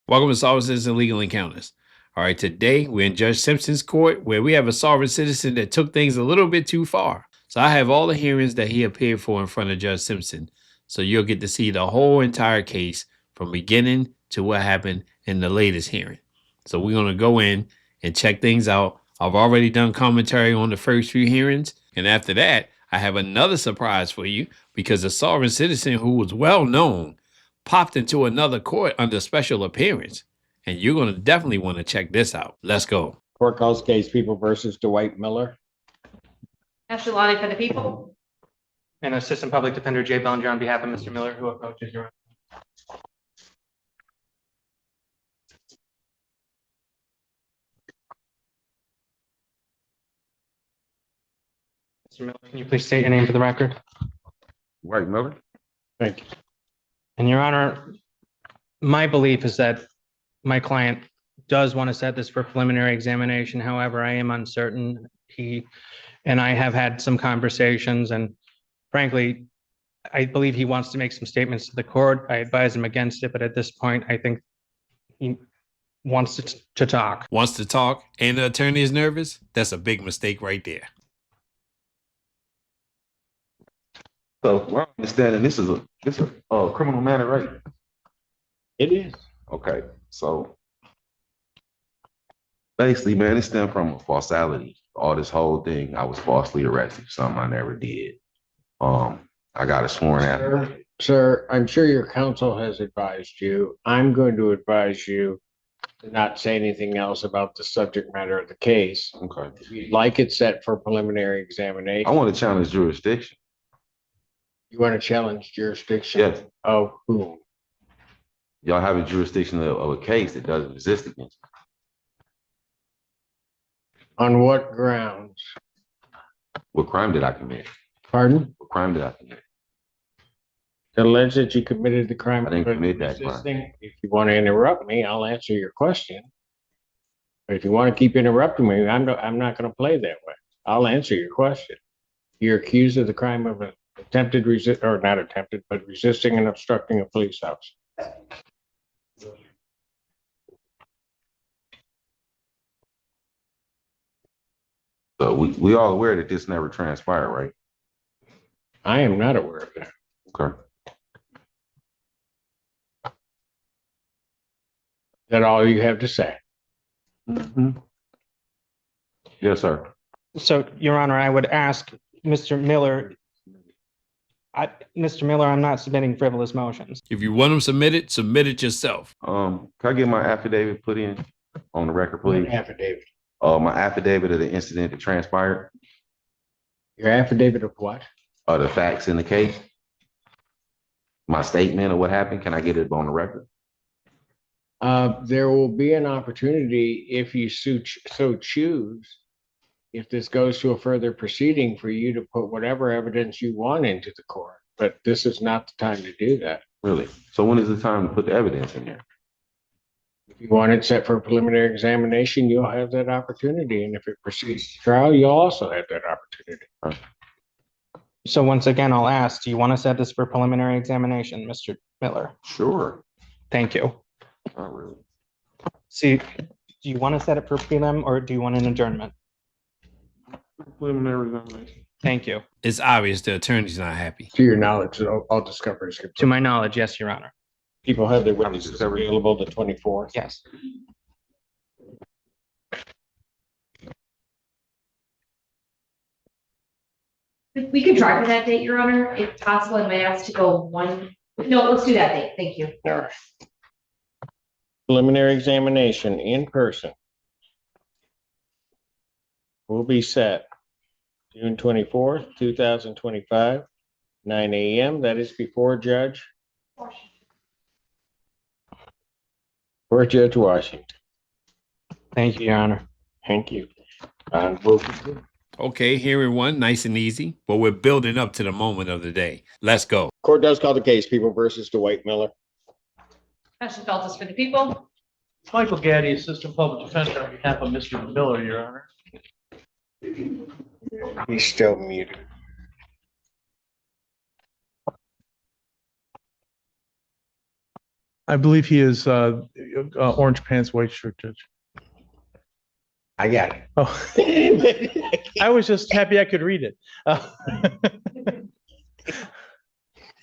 Welcome to Solving Citizen Legal Encounters. All right, today we're in Judge Simpson's court where we have a sovereign citizen that took things a little bit too far. So I have all the hearings that he appeared for in front of Judge Simpson. So you'll get to see the whole entire case from beginning to what happened in the latest hearing. So we're going to go in and check things out. I've already done commentary on the first few hearings. And after that, I have another surprise for you because a sovereign citizen who was well known popped into another court under special appearance. And you're going to definitely want to check this out. Let's go. Court calls case People versus Dwight Miller. Escalates for the people. And Assistant Public Defender Jay Bellinger on behalf of Mr. Miller, who approaches your. Mr. Miller, can you please state your name for the record? Dwight Miller. Thank you. And Your Honor, my belief is that my client does want to set this for preliminary examination. However, I am uncertain. He and I have had some conversations, and frankly, I believe he wants to make some statements to the court. I advise him against it, but at this point, I think he wants to talk. Wants to talk and the attorney is nervous? That's a big mistake right there. So we're understanding this is a criminal matter, right? It is. Okay, so basically, man, it stemmed from a falsality. All this whole thing, I was falsely arrested, something I never did. I got a sworn affidavit. Sir, I'm sure your counsel has advised you. I'm going to advise you to not say anything else about the subject matter of the case. Okay. If you'd like it set for preliminary examination. I want to challenge jurisdiction. You want to challenge jurisdiction? Yes. Of whom? Y'all have a jurisdiction of a case that doesn't exist against me. On what grounds? What crime did I commit? Pardon? What crime did I commit? Allege that you committed the crime. I didn't commit that crime. If you want to interrupt me, I'll answer your question. But if you want to keep interrupting me, I'm not going to play that way. I'll answer your question. You're accused of the crime of attempted or not attempted, but resisting and obstructing a police officer. So we all aware that this never transpired, right? I am not aware of that. Okay. Is that all you have to say? Mm-hmm. Yes, sir. So, Your Honor, I would ask Mr. Miller. Mr. Miller, I'm not submitting frivolous motions. If you want them submitted, submit it yourself. Can I get my affidavit put in on the record, please? Affidavit. My affidavit of the incident that transpired. Your affidavit of what? The facts in the case. My statement of what happened. Can I get it on the record? There will be an opportunity if you so choose, if this goes to a further proceeding, for you to put whatever evidence you want into the court. But this is not the time to do that. Really? So when is the time to put the evidence in there? If you want it set for a preliminary examination, you'll have that opportunity. And if it proceeds to trial, you'll also have that opportunity. Right. So once again, I'll ask, do you want to set this for preliminary examination, Mr. Miller? Sure. Thank you. Not really. See, do you want to set it for prelim or do you want an adjournment? Preliminary examination. Thank you. It's obvious the attorney's not happy. To your knowledge, all discoveries. To my knowledge, yes, Your Honor. People have their witnesses available the 24th. Yes. We could try for that date, Your Honor, if possible. I might ask to go one. No, let's do that date. Thank you. All right. Preliminary examination in person will be set June 24th, 2025, 9 a.m. That is before Judge Washington. Thank you, Your Honor. Thank you. Okay, hearing one, nice and easy, but we're building up to the moment of the day. Let's go. Court does call the case People versus Dwight Miller. Escalates for the people. Michael Gaddy, Assistant Public Defender, on behalf of Mr. Miller, Your Honor. He's still muted. I believe he is orange pants, white shirt, Judge. I got it. Oh, I was just happy I could read it.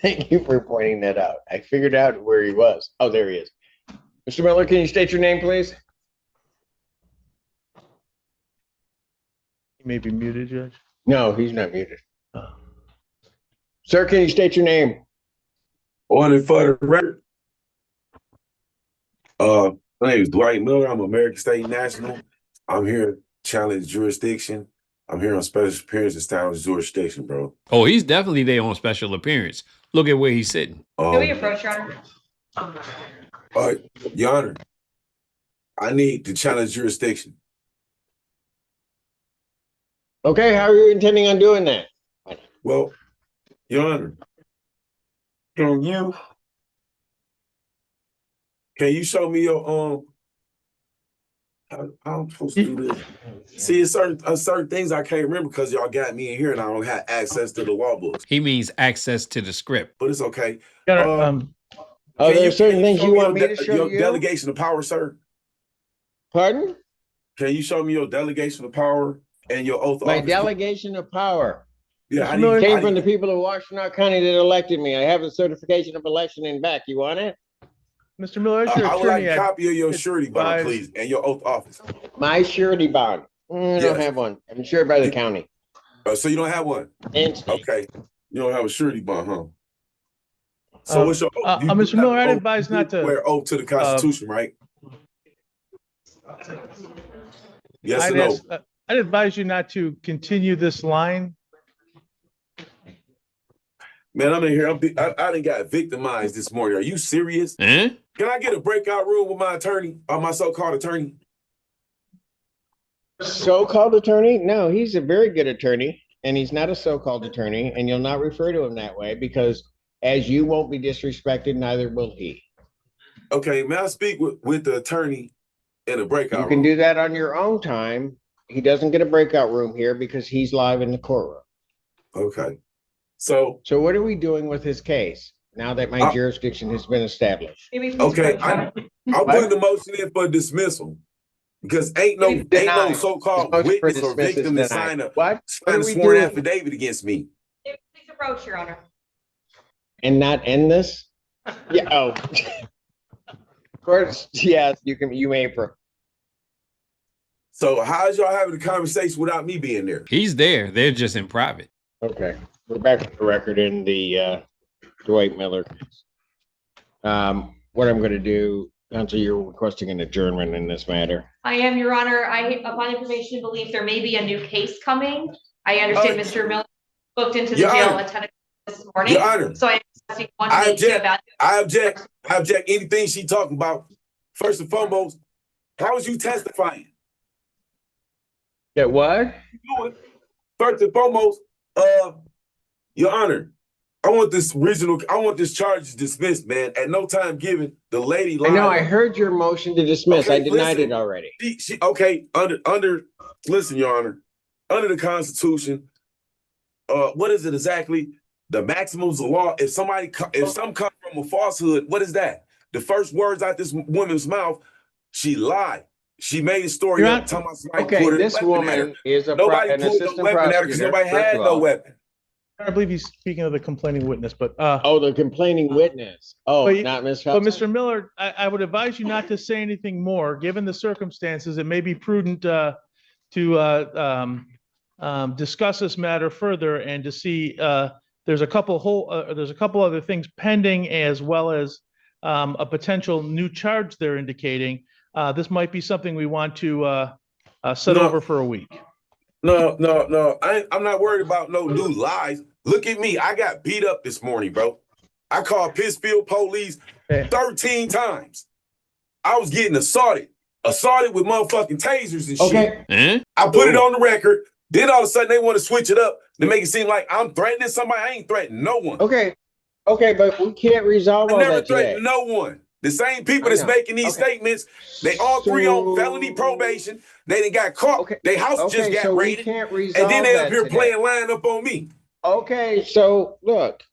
Thank you for pointing that out. I figured out where he was. Oh, there he is. Mr. Miller, can you state your name, please? He may be muted, Judge. No, he's not muted. Sir, can you state your name? On it for the record. My name is Dwight Miller. I'm American State National. I'm here to challenge jurisdiction. I'm here on special appearance to challenge jurisdiction, bro. Oh, he's definitely there on special appearance. Look at where he's sitting. Can we approach, Your Honor? Your Honor, I need to challenge jurisdiction. Okay, how are you intending on doing that? Well, Your Honor, can you show me your how I'm supposed to do this? See, it's certain things I can't remember because y'all got me in here and I don't have access to the law books. He means access to the script. But it's okay. Your Honor, Are there certain things you want me to show your you? delegation of power, sir? Pardon? Can you show me your delegation of power and your oath of My office? delegation of power Yeah, came from the people of Washtenaw County that elected me. I have a certification of election in back. You want it? Mr. Miller, as your I would like attorney, a copy of your surety bond, advise- please, and your oath of office. My surety bond. I don't Yes. have one. I'm insured by the county. So you don't have one? And state. Okay. You don't have a surety bond, huh? So what's your oath? Mr. Miller, I'd advise not to. Swear oath to the Constitution, right? Yes or no? I'd advise you not to continue this line. Man, I'm in here. I done got victimized this morning. Are you serious? Eh? Can I get a breakout room with my attorney or my so-called attorney? So-called attorney? No, he's a very good attorney, and he's not a so-called attorney, and you'll not refer to him that way because as you won't be disrespected, neither will he. Okay, may I speak with the attorney in a breakout You can room? do that on your own time. He doesn't get a breakout room here because he's live in the courtroom. Okay. So what are we doing with his case now that my jurisdiction has been established? Maybe please okay, approach, Your Honor. I'll put the motion in for dismissal because ain't no Denied. so-called His motion for witness or dismiss is victim to denied. sign a What are we sworn doing? affidavit against me. Maybe please approach, Your Honor. And not end this? Yeah, oh. Of course, yes, you may. So how's y'all having a conversation without me being there? He's there. They're just in private. Okay, we're back to the record in the Dwight Miller case. What I'm going to do, Counsel, you're requesting an adjournment in this matter. I am, Your Honor. Upon information, believe there may be a new case coming. I understand Mr. Miller booked into the Your jail Honor. at 10 o'clock this morning. Your Honor. So I asked you one I day to object. evaluate. I object anything she talking about. First and foremost, how is you testifying? Yeah, what? First and foremost, Your Honor, I want this charge dismissed, man. At no time given, the lady I lied. know, I heard your motion to dismiss. Okay, I denied listen. it already. Listen, Your Honor, under the Constitution, what is it exactly? The maximums of law. If something comes from a falsehood, what is that? The first words out this woman's mouth, she lied. She made a story up talking about somebody Okay, put a this weapon at her. woman is an Nobody pulled no assistant weapon at her because prosecutor. nobody first had of no all. weapon. I believe he's speaking of the complaining witness, but The complaining witness. Oh, But- not Ms. but Hudson? Mr. Miller, I would advise you not to say anything more. Given the circumstances, it may be prudent to discuss this matter further and to see there's a couple other things pending as well as a potential new charge they're indicating. This might be something we want to set No. over for a week. No. I'm not worried about no new lies. Look at me. I got beat up this morning, bro. I called Pittsfield police 13 times. I was getting assaulted with motherfucking tasers and shit. Okay, Eh? I put it on the record. Then all of a sudden they want to switch it up to make it seem like I'm threatening somebody. I ain't threatening no one. okay, but we can't resolve I all never that today. threatened no one. The same people I that's know. making these Okay. statements, they all three on So- felony probation. They done got caught. Okay. Their house just Okay, got so we raided. can't resolve And then they up that here today. playing line up on me. Okay, so look,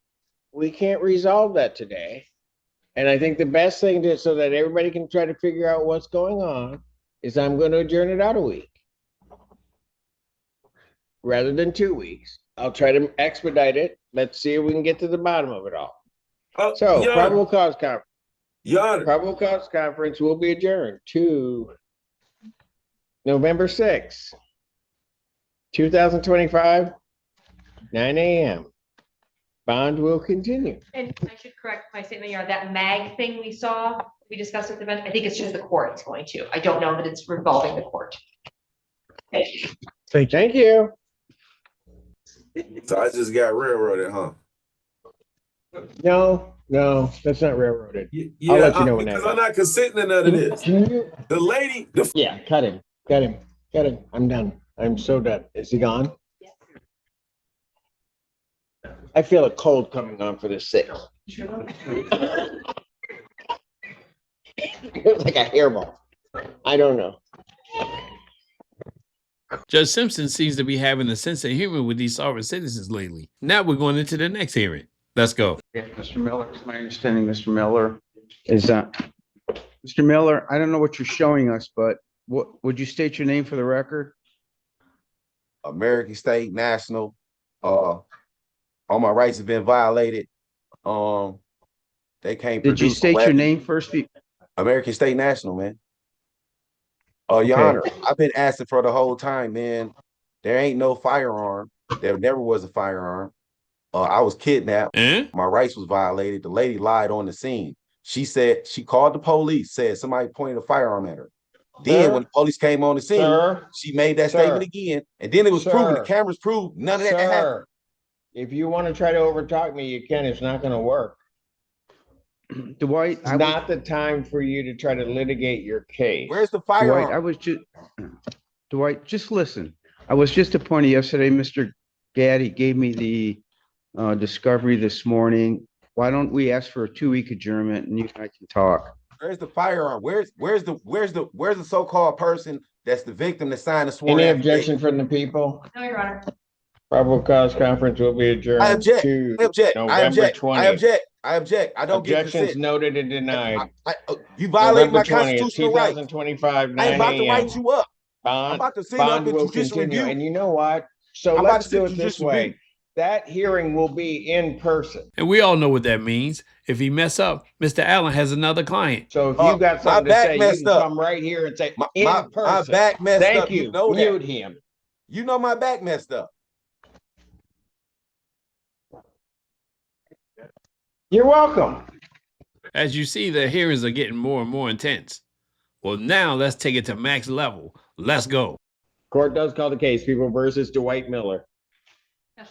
we can't resolve that today. And I think the best thing to, so that everybody can try to figure out what's going on, is I'm going to adjourn it out a week. Rather than 2 weeks. I'll try to expedite it. Let's see if we can get to the bottom of it all. So, Your probable Honor, cause conference. Your Honor, Probable cause conference will be adjourned to November 6th, 2025, 9 a.m. Bond will continue. And I should correct my statement, Your Honor, that mag thing we saw, we discussed at the event, I think it's just the court it's going to. I don't know that it's revolving the court. Okay. Thank you. so I just got railroaded, huh? No, that's not railroaded. Yeah, I'll let you know when because that I'm not consenting to none of this. Can you? The lady, the Yeah, cut him. I'm done. I'm so done. Is he gone? Yes. I feel a cold coming on for this 6th. It was like a hairball. I don't know. Judge Simpson seems to be having a sense of humor with these sovereign citizens lately. Now we're going into the next hearing. Let's go. Yeah, Mr. Miller, it's my understanding, Mr. Miller is, Mr. Miller, I don't know what you're showing us, but what, would you state your name for the record? American State National, all my rights have been violated. They can't Did you produce a state your weapon. name first? American State National, man. Your Okay. Honor, I've been asking for the whole time, man. There ain't no firearm. There never was a firearm. I was kidnapped. My rights was violated. The lady lied on the scene. She said she called the police, said somebody pointed a firearm at her. Then when the police came on the scene, she made that statement again. And then it was proven, the cameras proved none of that happened. Sir, if you want to try to overtalk me, you can. It's not going to work. Dwight, It's not the time for you to try to litigate your case. Where's the firearm? Dwight, just listen. I was just appointed yesterday. Mr. Gaddy gave me the discovery this morning. Why don't we ask for a 2-week adjournment and you and I can talk? Where's the firearm? Where's the so-called person that's the victim that signed the sworn Any affidavit? objection from the people? No, Your Honor. Probable cause conference will be adjourned I object. to I object. November 20th. I object. I don't get Objections consent. noted and denied. You violate my November 20th, constitutional rights. 2025, I 9 ain't about to a.m. write you up. I'm Bond, about to send up bond in will judicial continue. review. And you know what? So I'm about let's to do send it this judicial way. review. That hearing will be in person. And we all know what that means. If he mess up, Mr. Allen has another client. So if you got my something to back say, you messed can up. come right here and say My person. back messed Thank up. you. You know Mute that. him. You know my back messed up. You're welcome. As you see, the hearings are getting more and more intense. Well, now let's take it to max level. Let's go. Court does call the case. People versus Dwight Miller. For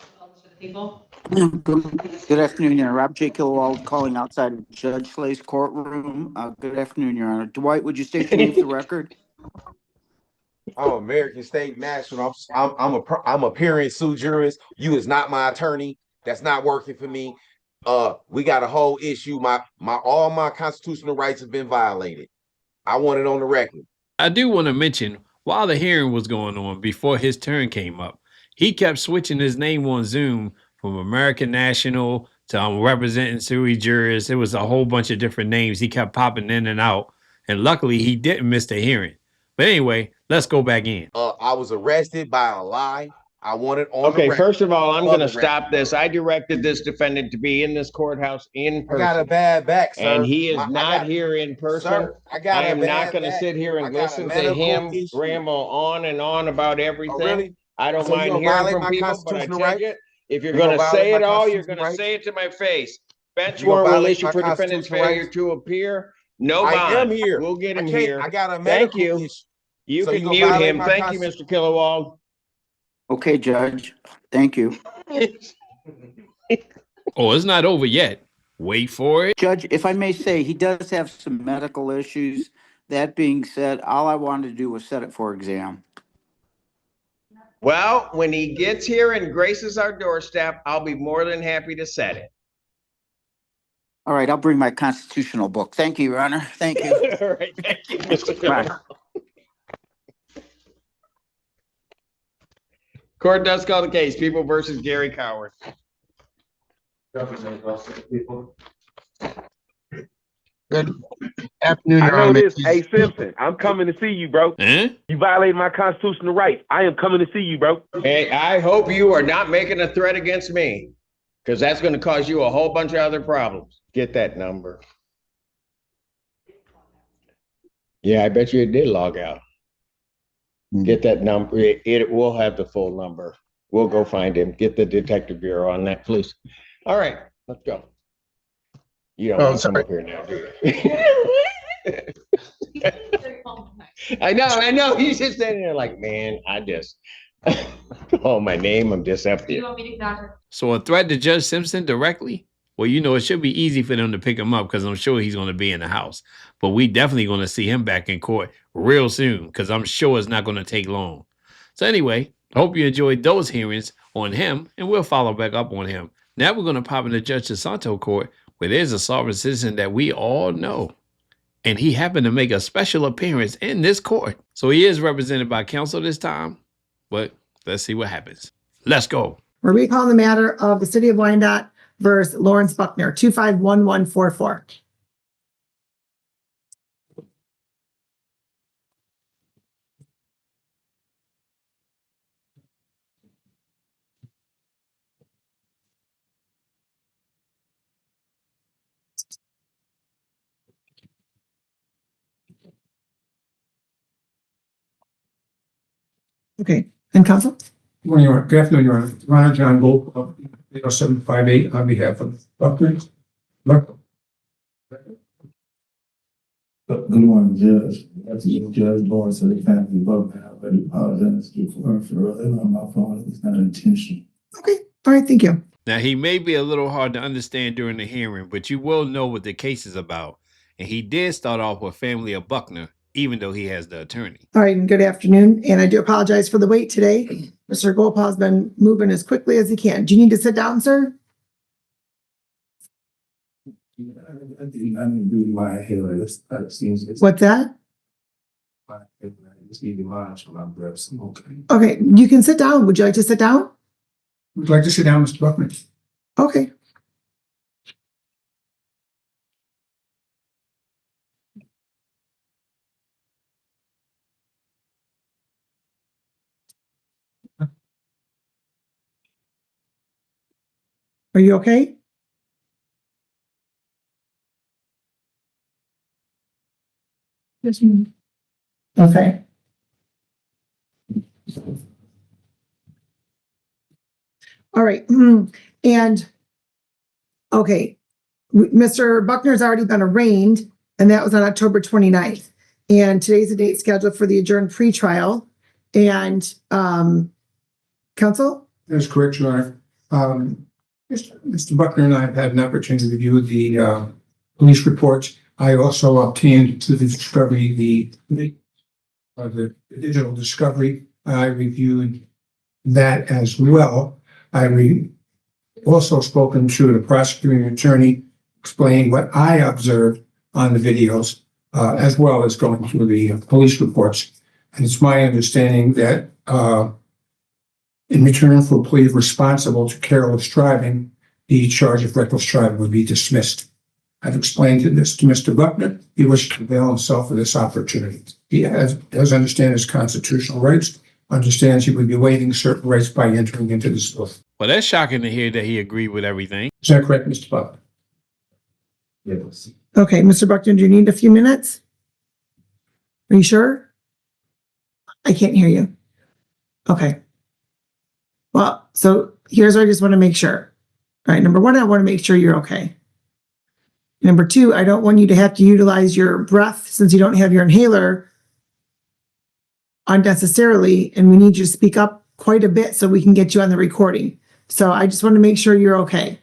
the people. Good afternoon, Your Honor. Rob J. Kilowald calling outside of Judge Slay's courtroom. Good afternoon, Your Honor. Dwight, would you state your name for the record? I'm American State National. I'm appearing sui juris. You is not my attorney. That's not working for me. We got a whole issue. All my constitutional rights have been violated. I want it on the record. I do want to mention, while the hearing was going on before his turn came up, he kept switching his name on Zoom from American National to representing sui juris. It was a whole bunch of different names. He kept popping in and out. And luckily, he didn't miss the hearing. But anyway, let's go back in. I was arrested by a lie. I want it on the Okay, record. first of all, I'm going to On the stop this. I directed this defendant to be in this courthouse in I got a person. bad back, sir. And he is I not got- here in person. Sir, I got I a am bad not going to back. sit here I and got a listen to medical him issue. ramble on and on about everything. Oh, really? I don't So you mind gonna hearing violate from my people, but I constitutional tell rights? you, if you're You going gonna to violate say my it all, you're going constitutional to rights? say it to my face. Bench You gonna warrant will violate issue my for defendant's constitutional failure rights? to appear. No I bond. am here. We'll get I him can't- here. I got a Thank medical you. issue. You So can you gonna mute violate him. my Thank you, Mr. Kilowald. Okay, Judge. Thank you. Oh, it's not over yet. Wait for it. Judge, if I may say, he does have some medical issues. That being said, all I wanted to do was set it for exam. Well, when he gets here and graces our doorstep, I'll be more than happy to set it. All right, I'll bring my constitutional book. Thank you, Your Honor. Thank you. All right, thank you, Mr. Bye. Kilowald. Court does call the case. People versus Gary Coward. Good afternoon, I Your know Honor. this. Hey, Simpson, I'm coming to see you, bro. You violated my constitutional rights. I am coming to see you, bro. Hey, I hope you are not making a threat against me, because that's going to cause you a whole bunch of other problems. Get that number. Yeah, I bet you it did log out. Get that number. It will have the full number. We'll go find him. Get the detective bureau on that, please. All right, let's go. You don't want to come up here now, do you? I know. He's just standing there like, man, I just call my name. I'm just up Do you here. want me to not? So a threat to Judge Simpson directly? Well, you know, it should be easy for them to pick him up because I'm sure he's going to be in the house. But we definitely going to see him back in court real soon because I'm sure it's not going to take long. So anyway, hope you enjoyed those hearings on him, and we'll follow back up on him. Now we're going to pop into Judge DeSanto court where there's a sovereign citizen that we all know. And he happened to make a special appearance in this court. So he is represented by counsel this time, but let's see what happens. Let's go. We're recalling the matter of the City of Wyandotte versus Lawrence Buckner, 251144. Okay, and counsel? Morning, Your Honor. Good afternoon, Your Honor. Ron John Gold of 0758 on behalf of Buckner. Good morning, Judge. That's Judge Lawrence of the family Buckner. I already apologize for earlier on my phone. It's not intentional. Okay, all right, thank you. Now, he may be a little hard to understand during the hearing, but you will know what the case is about. And he did start off with family of Buckner, even though he has the attorney. All right, and good afternoon. And I do apologize for the wait today. Mr. Gopal has been moving as quickly as he can. Do you need to sit down, sir? I didn't do my hair. What's that? It's easy lines for my breaths. Okay. Okay, you can sit down. Would you like to sit down? Would you like to sit down, Mr. Buckner? Okay. Are you okay? Yes, ma'am. Okay. All right. And okay, Mr. Buckner's already been arraigned, and that was on October 29th. And today's the date scheduled for the adjourned pretrial. And counsel? That's correct, Your Honor. Mr. Buckner and I have had an opportunity to review the police reports. I also obtained through the discovery the digital discovery. I reviewed that as well. I also spoken to the prosecuting attorney, explaining what I observed on the videos, as well as going through the police reports. And it's my understanding that in return for a plea responsible to careless driving, the charge of reckless driving would be dismissed. I've explained this to Mr. Buckner. He wishes to avail himself of this opportunity. He does understand his constitutional rights, understands he would be waiving certain rights by entering into this law. Well, that's shocking to hear that he agreed with everything. Is that correct, Mr. Buckner? Yes. Okay, Mr. Buckner, do you need a few minutes? Are you sure? I can't hear you. Okay. Well, so here's what I just want to make sure. All right, number one, I want to make sure you're okay. Number two, I don't want you to have to utilize your breath since you don't have your inhaler unnecessarily, and we need you to speak up quite a bit so we can get you on the recording. So I just want to make sure you're okay.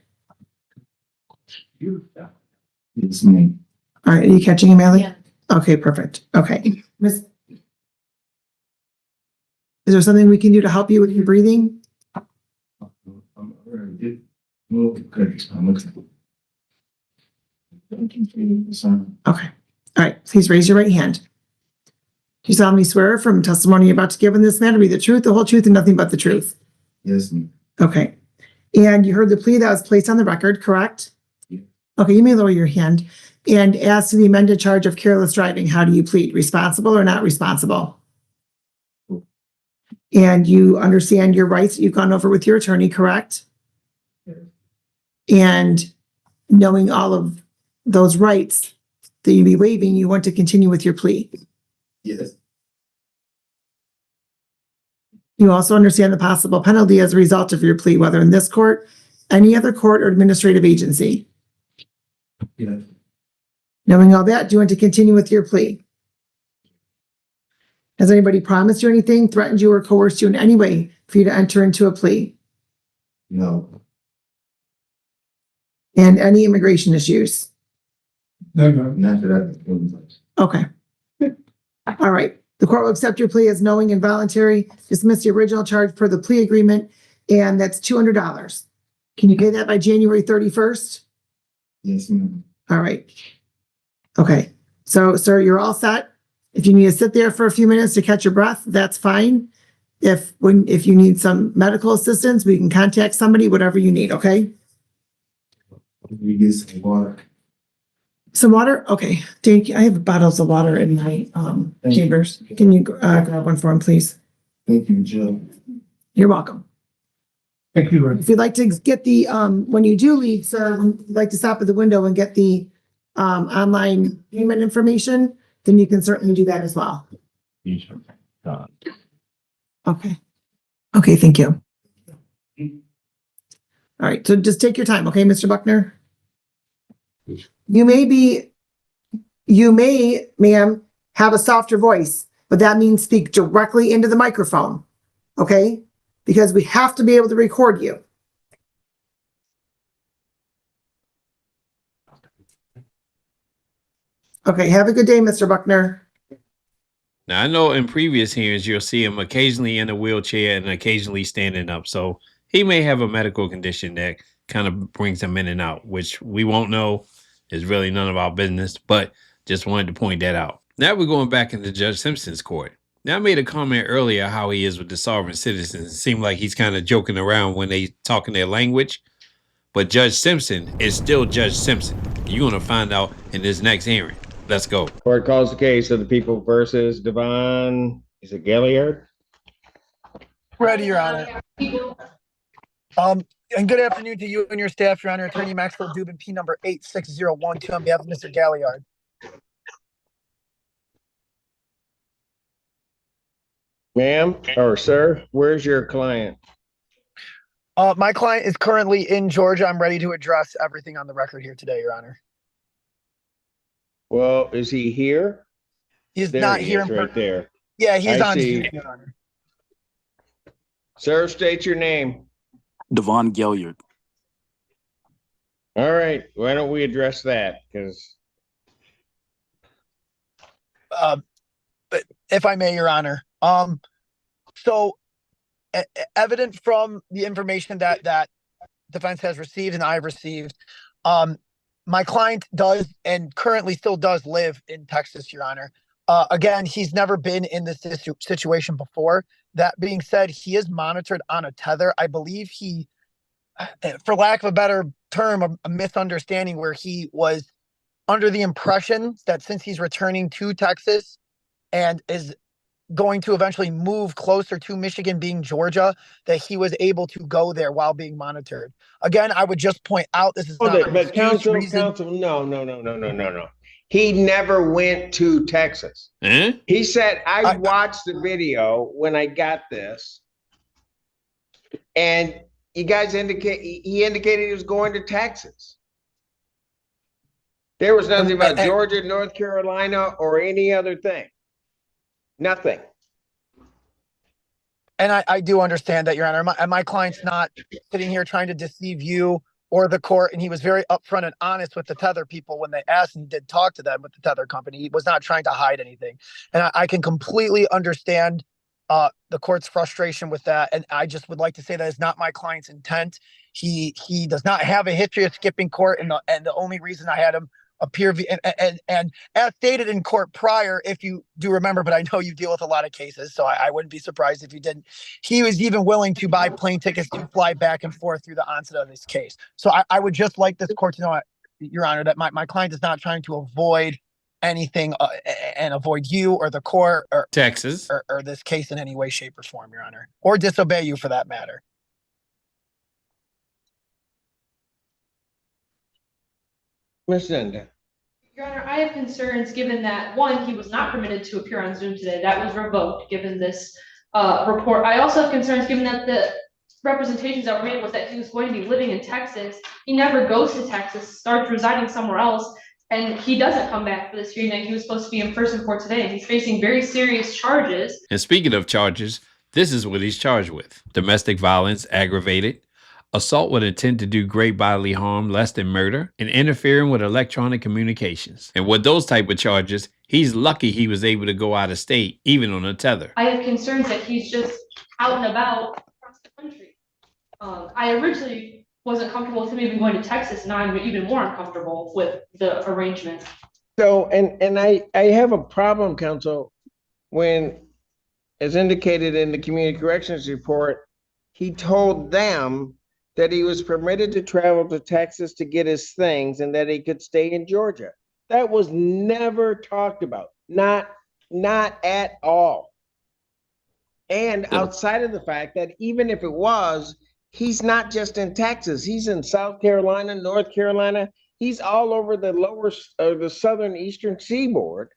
It's me. All right, are you catching him, Allie? Yeah. Okay, perfect. Okay. Is there something we can do to help you with your breathing? Okay. All right, please raise your right hand. Do you solemnly swear from testimony you're about to give in this matter be the truth, the whole truth, and nothing but the truth? Yes, ma'am. Okay. And you heard the plea that was placed on the record, correct? Yeah. Okay, you may lower your hand. And as to the amended charge of careless driving, how do you plead? Responsible or not responsible? And you understand your rights that you've gone over with your attorney, correct? And knowing all of those rights that you'd be waiving, you want to continue with your plea. Yes. You also understand the possible penalty as a result of your plea, whether in this court, any other court, or administrative agency. Yes. Knowing all that, do you want to continue with your plea? Has anybody promised you anything, threatened you, or coerced you in any way for you to enter into a plea? No. And any immigration issues? No, not that. Okay. All right. The court will accept your plea as knowing and voluntary, dismiss the original charge per the plea agreement, and that's $200. Can you pay that by January 31st? Yes, ma'am. All right. Okay. So, sir, you're all set. If you need to sit there for a few minutes to catch your breath, that's fine. If you need some medical assistance, we can contact somebody, whatever you need, okay? We get some water. Some water? Okay. Thank you. I have bottles of water in my chambers. Can you grab one for him, please? Thank you, Jill. You're welcome. Thank you. If you'd like to get the, when you do leave, sir, you'd like to stop at the window and get the online payment information, then you can certainly do that as well. Okay. Okay, thank you. All right, so just take your time, okay, Mr. Buckner? You may, ma'am, have a softer voice, but that means speak directly into the microphone, okay? Because we have to be able to record you. Okay, have a good day, Mr. Buckner. Now, I know in previous hearings, you'll see him occasionally in a wheelchair and occasionally standing up. So he may have a medical condition that kind of brings him in and out, which we won't know. Is really none of our business, but just wanted to point that out. Now we're going back into Judge Simpson's court. Now I made a comment earlier how he is with the sovereign citizens. It seemed like he's kind of joking around when they talking their language, but Judge Simpson is still Judge Simpson. You're going to find out in this next hearing. Let's go. Court calls the case of the people versus Devon, is it Galliard? Ready, Your Honor. And good afternoon to you and your staff, Your Honor. Attorney Maxwell Dubin, P number 86012 on behalf of Mr. Galliard. Ma'am, or sir, where's your client? My client is currently in Georgia. I'm ready to address everything on the record here today, Your Honor. Well, is he here? He's There not he here. is, right there. Yeah, he's I on see. Zoom, Your Honor. Sir, state your name. Devon Galliard. All right, why don't we address that? Because But if I may, Your Honor. So evident from the information that defense has received and I've received, my client does and currently still does live in Texas, Your Honor. Again, he's never been in this situation before. That being said, he is monitored on a tether. I believe he, for lack of a better term, a misunderstanding where he was under the impression that since he's returning to Texas and is going to eventually move closer to Michigan, being Georgia, that he was able to go there while being monitored. Again, I would just point out this is not an but excuse, counsel, reason. no. He never went to Texas. He said, I watched the video when I got this, and you guys he indicated he was going to Texas. There was nothing about Georgia, North Carolina, or any other thing. Nothing. And I do understand that, Your Honor. My client's not sitting here trying to deceive you or the court, and he was very upfront and honest with the tether people when they asked, and he did talk to them with the tether company. He was not trying to hide anything. And I can completely understand the court's frustration with that. And I just would like to say that is not my client's intent. He does not have a history of skipping court, and the only reason I had him appear and as stated in court prior, if you do remember, but I know you deal with a lot of cases, so I wouldn't be surprised if you didn't. He was even willing to buy plane tickets to fly back and forth through the onset of this case. So I would just like this court to know Your Honor, that my client is not trying to avoid anything and avoid you or the court or Texas. or this case in any way, shape, or form, Your Honor, or disobey you for that matter. Ms. Zenda. Your Honor, I have concerns given that, one, he was not permitted to appear on Zoom today. That was revoked given this report. I also have concerns given that the representations that were made was that he was going to be living in Texas. He never goes to Texas, starts residing somewhere else, and he doesn't come back for this hearing that he was supposed to be in person for today. He's facing very serious charges. And speaking of charges, this is what he's charged with: domestic violence, aggravated, assault with intent to do great bodily harm less than murder, and interfering with electronic communications. And with those type of charges, he's lucky he was able to go out of state, even on a tether. I have concerns that he's just out and about across the country. I originally wasn't comfortable with him even going to Texas, and I'm even more uncomfortable with the arrangement. So, and I have a problem, counsel, when, as indicated in the community corrections report, he told them that he was permitted to travel to Texas to get his things and that he could stay in Georgia. That was never talked about, not at all. And outside of the fact that even if it was, he's not just in Texas, he's in South Carolina, North Carolina, he's all over the the southern eastern seaboard,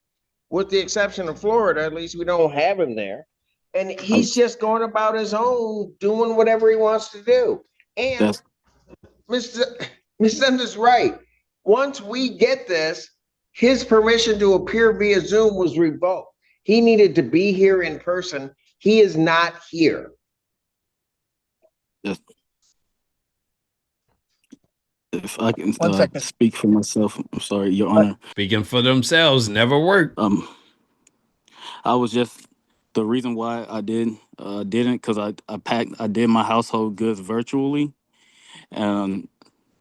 with the exception of Florida. At least we don't have him there. And he's just going about his own, doing whatever he wants to do. And Ms. Zenda's right. Once we get this, his permission to appear via Zoom was revoked. He needed to be here in person. He is not here. If I can speak for myself, I'm sorry, Your Honor. Speaking for themselves never worked. I was just, the reason why I didn't, because I did my household goods virtually, and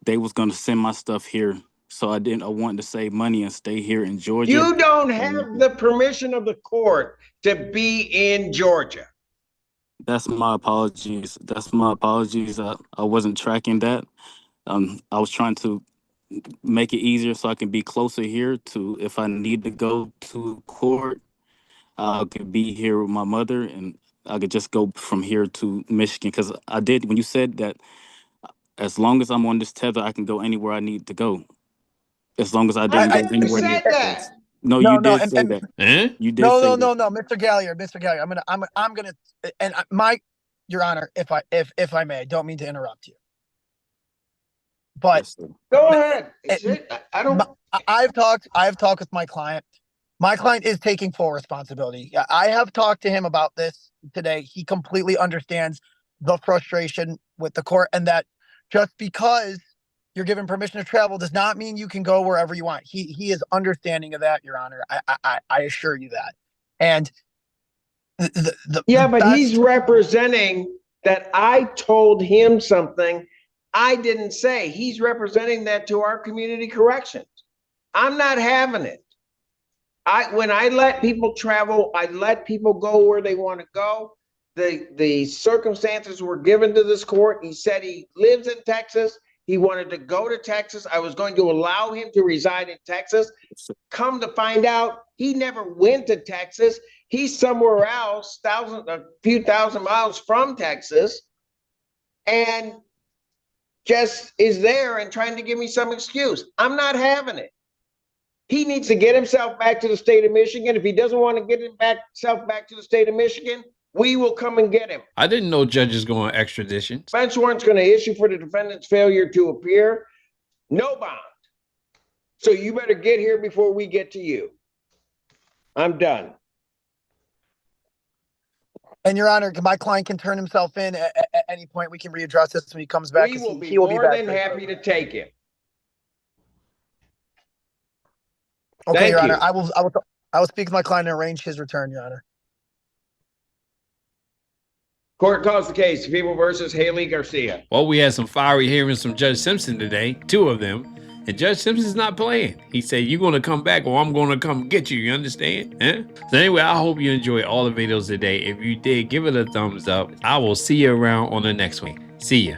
they was gonna send my stuff here. So I wanted to save money and stay here in Georgia. You don't have the permission of the court to be in Georgia. That's my apologies. That's my apologies. I wasn't tracking that. I was trying to make it easier so I can be closer here to, if I need to go to court, I could be here with my mother and I could just go from here to Michigan. Because I did, when you said that, as long as I'm on this tether, I can go anywhere I need to go. As long as I didn't go anywhere near Texas. No, you did say that. You did say that. No, Mr. Gallier, I'm gonna, and Your Honor, if I may, I don't mean to interrupt you. But go ahead. I've talked with my client. My client is taking full responsibility. I have talked to him about this today. He completely understands the frustration with the court, and that just because you're given permission to travel does not mean you can go wherever you want. He is understanding of that, Your Honor. I assure you that. And but he's representing that I told him something I didn't say. He's representing that to our community corrections. I'm not having it. When I let people travel, I let people go where they want to go. The circumstances were given to this court. He said he lives in Texas. He wanted to go to Texas. I was going to allow him to reside in Texas. Come to find out, he never went to Texas. He's somewhere else, a few thousand miles from Texas, and just is there and trying to give me some excuse. I'm not having it. He needs to get himself back to the state of Michigan. If he doesn't want to get himself back to the state of Michigan, we will come and get him. I didn't know judges go on extradition. Bench warrant's going to issue for the defendant's failure to appear. No bond. So you better get here before we get to you. I'm done. And Your Honor, my client can turn himself in at any point. We can readdress this when he comes back. We will be more than happy to take him. Okay, Your Honor. I will speak with my client and arrange his return, Your Honor. Court calls the case, People versus Haley Garcia. Well, we had some fiery hearings from Judge Simpson today, 2 of them. And Judge Simpson's not playing. He said, you're going to come back or I'm going to come get you. You understand? So anyway, I hope you enjoyed all the videos today. If you did, give it a thumbs up. I will see you around on the next one. See ya.